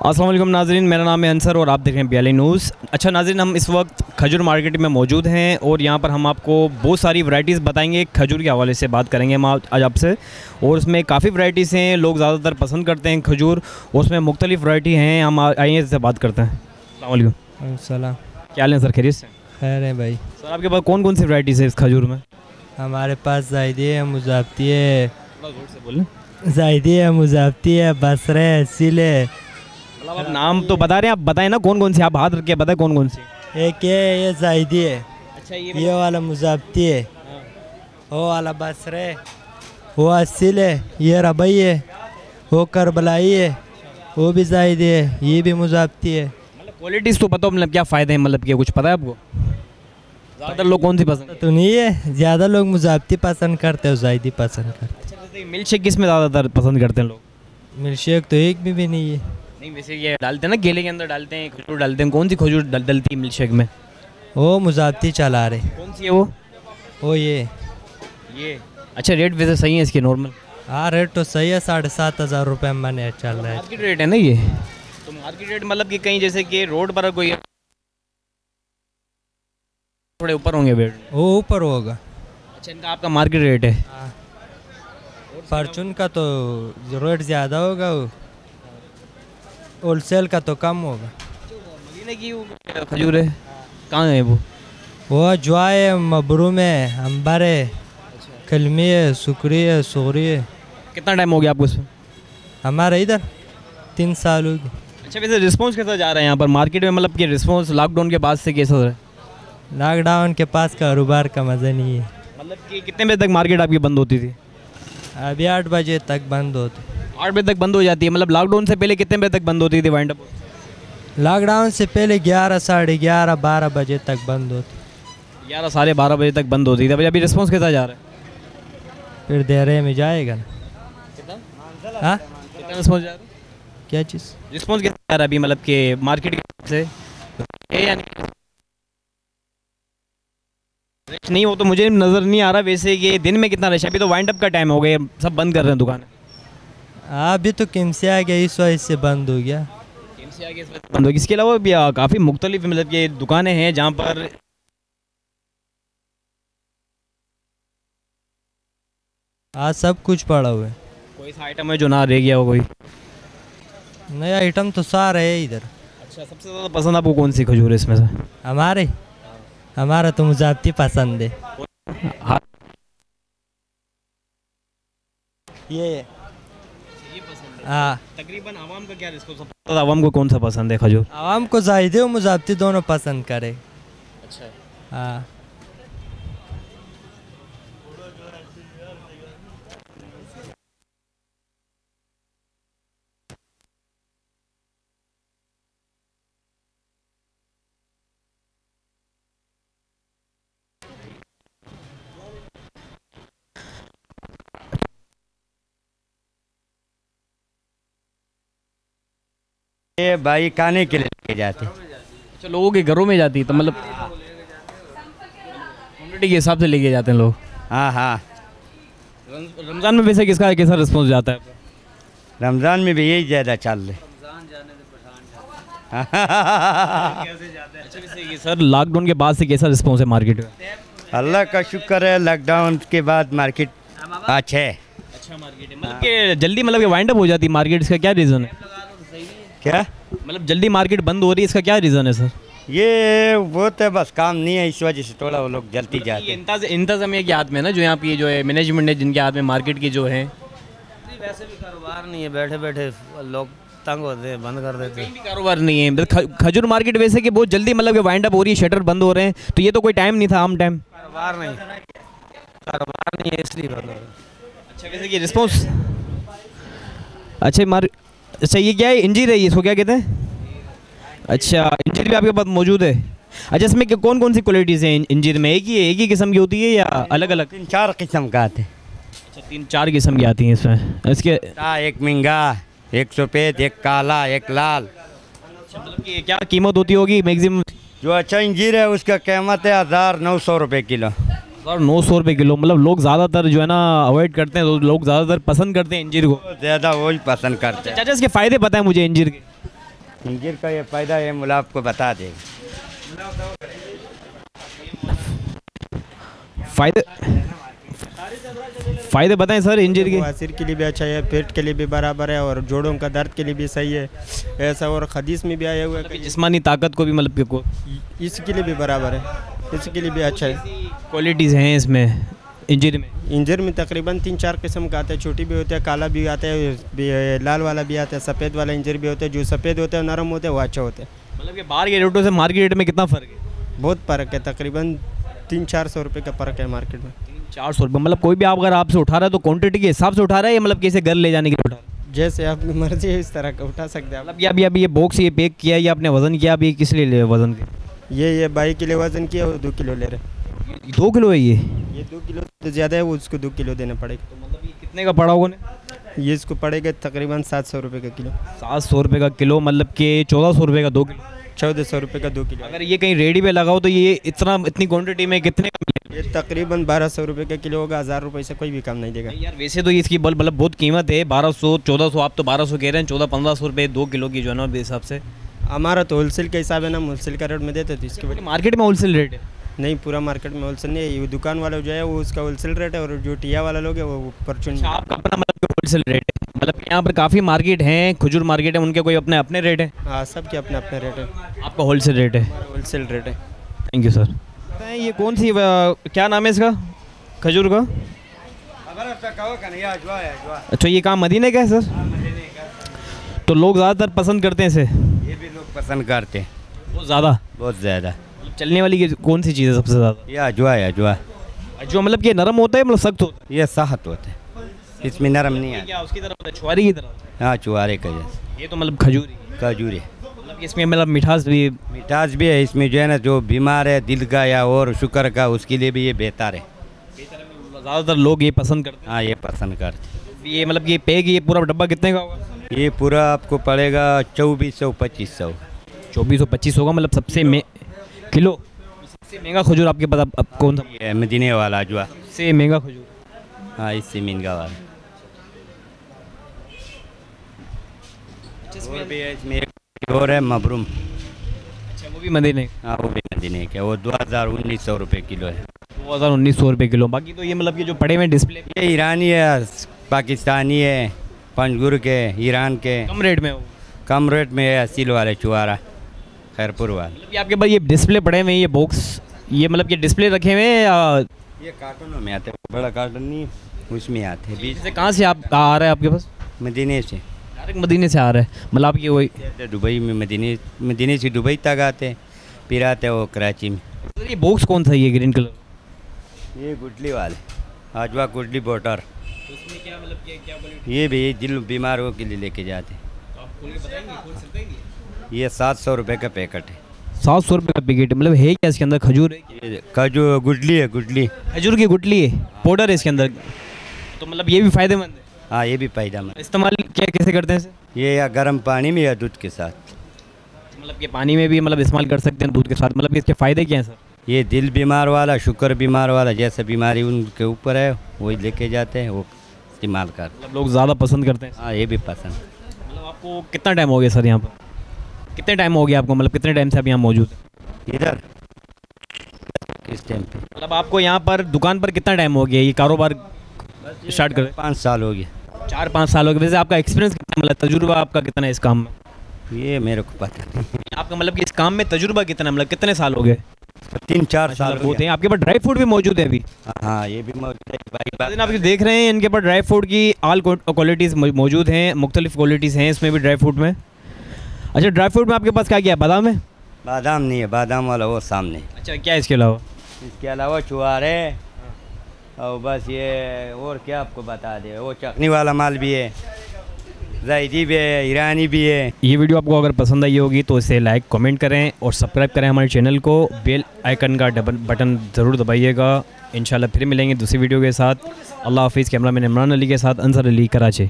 अस्सलाम वालेकुम नाज़रीन, मेरा नाम है अंसर और आप देख रहे हैं BLI न्यूज़। अच्छा नाज़रीन, हम इस वक्त खजूर मार्केट में मौजूद हैं और यहाँ पर हम आपको बहुत सारी वैरायटीज़ बताएंगे। खजूर के हवाले से बात करेंगे हम आज आपसे, और उसमें काफ़ी वैरायटीज़ हैं। लोग ज़्यादातर पसंद करते हैं खजूर, और उसमें मुख्तलिफ़ वैरायटी हैं। हम आइए इससे बात करते हैं। अस्सलाम वालेकुम। सलाम। क्या हाल है सर, खैरियत से? खैर है भाई। सर आपके पास कौन कौन सी वैरायटीज़ है इस खजूर में? हमारे पास जायदी है, मुजाफ्ती है। थोड़ा ज़ोर से बोलें। जायदी है, मुजाफ्ती है, बसरे है, सीले है। मतलब आप नाम तो बता रहे हैं, आप बताएं ना कौन कौन सी, आप हाथ रख के बताएं कौन कौन सी। एक ये जायदी है। अच्छा ये वाला मुजाफ्ती है। वो वाला बसरे है। वो असील है। ये रबई है। वो करबलाई है। वो भी जायदी है। ये भी मुजाफ्ती है। मतलब क्वालिटीज़ तो बताओ, मतलब क्या फ़ायदे हैं, मतलब क्या कुछ पता है आपको? ज़्यादातर लोग कौन सी पसंद तो नहीं है, ज़्यादा लोग मुजाफ्ती पसंद करते हैं, जायदी पसंद करते हैं? मिल्क शेक किस में ज़्यादातर पसंद करते हैं लोग? हैं। मिल्क शेक तो एक भी नहीं है। नहीं, वैसे ये डालते हैं ना, केले के अंदर डालते हैं, खजूर डालते हैं। कौन सी खजूर डलती है मिल्क शेक में? वो मुजाफ्ती चला रहे। कौन सी है वो? वो ये। अच्छा, रेट वैसे सही है इसके, नॉर्मल? हाँ, रेट तो सही है। 7,500 रुपये मैंने चल रहा है। मार्केट रेट है ना ये? तो मार्केट रेट मतलब कि कहीं जैसे कि रोड पर कोई थोड़े ऊपर होंगे रेट? वो ऊपर होगा। अच्छा, इनका आपका मार्केट रेट है? हाँ। फॉर्चून का तो रेट ज़्यादा होगा, वो होलसेल का तो कम होगा। मदीने की वो खजूर है, कहाँ है वो? वो ज्वा है, मबरूम है, अंबर है, कलमी है, सुकरी है, सोरी है। कितना टाइम हो गया आपको इसमें? हमारे इधर 3 साल हो गए। अच्छा, वैसे रिस्पॉन्स कैसा जा रहा है यहाँ पर मार्केट में? मतलब कि रिस्पॉन्स लॉकडाउन के बाद से कैसा रहा है? लॉकडाउन के पास कारोबार का मज़ा नहीं है। मतलब कि कितने बजे तक मार्केट आपकी बंद होती थी? अभी 8 बजे तक बंद होते। 8 बजे तक बंद हो जाती है? मतलब लॉकडाउन से पहले कितने बजे तक बंद होती थी वाइंड अप? लॉकडाउन से पहले 11, साढ़े 11, 12 बजे तक बंद होती। 11, साढ़े 12 बजे तक बंद होती थी। अभी रिस्पॉन्स कैसा जा रहा है? फिर देरे में जाएगा ना। हाँ, कितना रिस्पॉन्स जा रहा है? क्या चीज़? रिस्पॉन्स कैसा जा रहा है अभी, मतलब कि मार्केट के हिसाब से है या नहीं? रश नहीं, वो तो मुझे नज़र नहीं आ रहा। वैसे ये दिन में कितना रश है? अभी तो वाइंड अप का टाइम हो गया, सब बंद कर रहे हैं दुकान। अभी तो किमसे आ गया, इस वजह से बंद हो गया। से आगे इस वक्त बंद होगी। इसके अलावा भी काफ़ी मुख्तलिफ मतलब ये दुकानें हैं जहाँ पर आज सब कुछ पड़ा हुआ है। कोई सा आइटम है जो ना रह गया हो कोई? नया आइटम तो सारे है इधर। अच्छा, सबसे ज़्यादा पसंद आपको कौन सी खजूर है इसमें से? हमारा तो मुजाफ्ती पसंद है। हाँ, ये हाँ। तकरीबन आवाम का क्या रिस्पॉन्स? सबसे ज़्यादा आवाम को कौन सा पसंद है खजूर? आवाम को जायदे और मुजाफ्ती दोनों पसंद करे। अच्छा, हाँ। ये भाई खाने के लिए लेके जाते। अच्छा, लोगों के घरों में जाती है, तो मतलब कम्युनिटी के हिसाब से लेके जाते हैं लोग। हाँ हाँ, रमज़ान में वैसे किसका कैसा रिस्पॉन्स जाता है? रमज़ान में भी यही ज़्यादा चल रहे। अच्छा, वैसे ये सर लॉकडाउन के बाद से कैसा रिस्पॉन्स है मार्केट में? अल्लाह का शुक्र है, लॉकडाउन के बाद मार्केट अच्छा है। अच्छा मार्केट है, मतलब कि जल्दी मतलब कि वाइंड अप हो जाती है मार्केट, इसका क्या रीज़न है? क्या? मतलब जल्दी मार्केट बंद हो रही है, इसका क्या रीज़न है सर? ये वो तो बस काम नहीं है, इस वजह से थोड़ा वो लोग जल्दी ये जाते हैं। इंतजामिया के हाथ में ना, जो यहाँ पे जो है मैनेजमेंट है, जिनके हाथ में मार्केट की जो है। वैसे भी कारोबार नहीं है, बैठे बैठे लोग तंग होते हैं, बंद कर देते कहीं भी कारोबार नहीं है। खजूर मार्केट वैसे कि बहुत जल्दी मतलब कि वाइंड अप हो रही है, शटर बंद हो रहे हैं, तो ये तो कोई टाइम नहीं था, आम टाइम। कारोबार नहीं है इसलिए बंद हो रहा है। अच्छा, वैसे कि रिस्पॉन्स अच्छा ये क्या है, इंजीर है ये, इसको क्या कहते हैं? अच्छा, इंजीर भी आपके पास मौजूद है? अच्छा, इसमें कौन कौन सी क्वालिटीज़ हैं इंजीर में? एक ही किस्म की होती है या अलग अलग? 3-4 किस्म का आते। अच्छा, 3-4 किस्म की आती हैं इसमें। इसके एक महंगा, एक सफ़ेद, एक काला, एक लाल। मतलब कि क्या कीमत होती होगी मैक्सिमम? जो अच्छा इंजीर है उसका कीमत है 1900 रुपये किलो। 900 रुपये किलो। मतलब लोग ज़्यादातर जो है ना अवॉइड करते हैं, लोग ज़्यादातर पसंद करते हैं इंजीर को। ज़्यादा वही पसंद करते हैं। चाचा, इसके फ़ायदे पता है मुझे इंजीर के? इंजीर का ये फ़ायदा है, मुला आपको बता देगा। फ़ायदे बताएं सर इंजर के। सिर के लिए भी अच्छा है, पेट के लिए भी बराबर है, और जोड़ों का दर्द के लिए भी सही है ऐसा। और हदीस में भी आया हुआ है जिस्मानी ताकत को भी मतलब कि को इसके लिए भी बराबर है, इसके लिए भी अच्छा है। क्वालिटीज़ हैं इसमें इंजर में। इंजर में तकरीबन 3-4 किस्म का आता है, छोटी भी होता है, काला भी आता है, लाल वाला भी आता है, सफ़ेद वाला इंजर भी होता है। जो सफ़ेद होता है नरम होता है वो अच्छा होता है। मतलब कि बाहर के रेटों से मार्केट रेट में कितना फ़र्क है? बहुत फ़र्क है, तकरीबन 300-400 रुपये का फ़र्क है मार्केट में। 400 रुपये। मतलब कोई भी आप अगर आपसे उठा रहा है तो क्वांटिटी के हिसाब से उठा रहा है या मतलब कैसे घर ले जाने के लिए उठा रहा है? जैसे आपकी मर्जी है इस तरह का उठा सकते हैं आप। मतलब ये अभी ये बॉक्स ये पैक किया है, ये आपने वज़न किया, अभी किस लिए ले वज़न किया? ये 22 किलो वज़न किया और 2 किलो ले रहे हैं। 2 किलो है ये? ये 2 किलो तो ज़्यादा है, वो उसको 2 किलो देना पड़ेगा। तो मतलब ये कितने का पड़ा होगा ने? ये इसको पड़ेगा तकरीबन 700 रुपये का किलो। 700 रुपये का किलो, मतलब कि 1400 रुपये का 2 किलो। 1400 रुपये का 2 किलो। अगर ये कहीं रेडी पे लगाओ तो ये इतनी क्वांटिटी में कितने का मिलेगा? ये तकरीबन 1200 रुपये का किलो होगा। 1000 रुपये से कोई भी काम नहीं देगा। यार वैसे तो इसकी मतलब बहुत कीमत है, 1200 1400, आप तो 1200 कह रहे हैं, 1400-1500 रुपये 2 किलो की जो है ना हिसाब से। हमारा तो होलसेल के हिसाब है ना, होलसेल का रेट में देते थे इसके वजह। मार्केट में होलसेल रेट है? नहीं, पूरा मार्केट में होलसेल नहीं है। ये दुकान वाला जो है वो उसका होलसेल रेट है, और जो टिया वाला लोग है वो परचून। आपका अपना मतलब होलसेल रेट है? मतलब यहाँ पर काफ़ी मार्केट हैं, खजूर मार्केट है, उनके कोई अपने अपने रेट है? हाँ, सबके अपने अपने रेट है। आपका होलसेल रेट है? होलसेल रेट है। Thank you sir. ये कौन सी क्या नाम है इसका खजूर का? अच्छा, ये काम मदीने का है सर? तो लोग ज़्यादातर पसंद करते हैं इसे? ये भी लोग पसंद करते हैं बहुत ज़्यादा? बहुत ज़्यादा। चलने वाली कौन सी चीज़ है सबसे ज़्यादा? ये अजवा है, अजवा। जो मतलब कि नरम होता है मतलब सख्त होता है? ये सख्त होता है, इसमें नरम नहीं है। क्या उसकी तरह होता है, छुआरी की तरह? हाँ, चुआरे का जैसे। ये तो मतलब खजूर खजूर है। मतलब कि इसमें मतलब मिठास भी? मिठास भी है इसमें, जो है ना, जो बीमार है दिल का या और शुगर का, उसके लिए भी ये बेहतर है। ज़्यादातर लोग ये पसंद करते हाँ, ये पसंद करते। हैं। ये मतलब कि पैक ये पूरा डब्बा कितने का होगा? ये पूरा आपको पड़ेगा 2400-2500। 2425 होगा। मतलब सबसे किलो सबसे महंगा खजूर आपके पास अब कौन सा? ये मदीने वाला अजवा। सबसे महंगा खजूर? हाँ, इससे महंगा वाला। और भी है इसमें, एक और है मबरूम। अच्छा, वो भी मदीने? हाँ, वो भी मदीने का, वो 2000-1900 रुपये किलो है। 2000-1900 रुपये किलो। बाकी तो ये मतलब कि जो पड़े हुए डिस्प्ले ये ईरानी है, पाकिस्तानी है, पंजगुर के, ईरान के। कम रेट में हो? कम रेट में है, असील वाले चुआरा, खैरपुर वाले। मतलब कि आपके पास ये डिस्प्ले पड़े हुए हैं, ये बॉक्स, ये मतलब ये डिस्प्ले रखे हुए हैं या? ये कार्टूनों में आते हैं, बड़ा कार्टून नहीं, उसमें आते हैं। बीच जैसे कहाँ से आप आ रहा है आपके पास? मदीने से। डायरेक्ट मदीने से आ रहा है? मतलब आपकी वही दुबई में, मदीने से दुबई तक आते हैं, फिर आते हैं वो कराची में। तो ये बॉक्स कौन सा है ये ग्रीन कलर? ये गुडली वाले, अजवा गुडली बोटर। उसमें क्या मतलब क्या क्वालिटी? ये भी दिल बीमारों के लिए लेके जाते हैं। तो आप खोल के बताएंगे, खोल सकते हैं ये? ये 700 रुपये का पैकेट है। 700 रुपये का पैकेट? मतलब है क्या इसके अंदर? खजूर है? ये खजूर गुडली है, गुडली। खजूर की गुटली है, पाउडर है इसके अंदर। तो मतलब ये भी फ़ायदेमंद है? हाँ, ये भी फायदेमंद। इस्तेमाल क्या कैसे करते हैं इसे? ये या गर्म पानी में या दूध के साथ। मतलब कि पानी में भी मतलब इस्तेमाल कर सकते हैं, दूध के साथ? मतलब कि इसके फ़ायदे क्या हैं सर? ये दिल बीमार वाला, शुगर बीमार वाला, जैसे बीमारी उनके ऊपर है वही लेके जाते हैं, वो इस्तेमाल कर। मतलब लोग ज़्यादा पसंद करते हैं? हाँ, ये भी पसंद। मतलब आपको कितना टाइम हो गया सर यहाँ पर? कितने टाइम हो गया आपको, मतलब कितने टाइम से आप यहाँ मौजूद हैं? इधर किस टाइम पे? मतलब आपको यहाँ पर दुकान पर कितना टाइम हो गया ये कारोबार स्टार्ट कर? 5 साल हो गया। 4-5 साल हो गए। वैसे आपका एक्सपीरियंस कितना, मतलब तजुर्बा आपका कितना है इस काम में? ये मेरे को पता नहीं। आपका मतलब कि इस काम में तजुर्बा कितना है, मतलब कितने साल हो गए? 3-4 साल हो होते गए। हैं। आपके पास ड्राई फ्रूट भी मौजूद है अभी? हाँ, ये भी मौजूद है। भाई बात आप देख रहे हैं इनके पास ड्राई फ्रूट की ऑल क्वालिटीज़ मौजूद हैं, मुख्तलिफ क्वालिटीज़ हैं इसमें भी ड्राई फ्रूट में। अच्छा, ड्राई फ्रूट में आपके पास क्या क्या है? बादाम है? बादाम नहीं है, बादाम वाला वो सामने। अच्छा, क्या है इसके अलावा? इसके अलावा चुआरे और बस ये, और क्या आपको बता दे, वो चटनी वाला माल भी है, जैदी भी है, ईरानी भी है। ये वीडियो आपको अगर पसंद आई होगी तो इसे लाइक कमेंट करें और सब्सक्राइब करें हमारे चैनल को। बेल आइकन का बटन ज़रूर दबाइएगा। इंशाल्लाह फिर मिलेंगे दूसरी वीडियो के साथ। अल्लाह हाफिज़। कैमरामैन इमरान अली के साथ अंसर अली, कराची।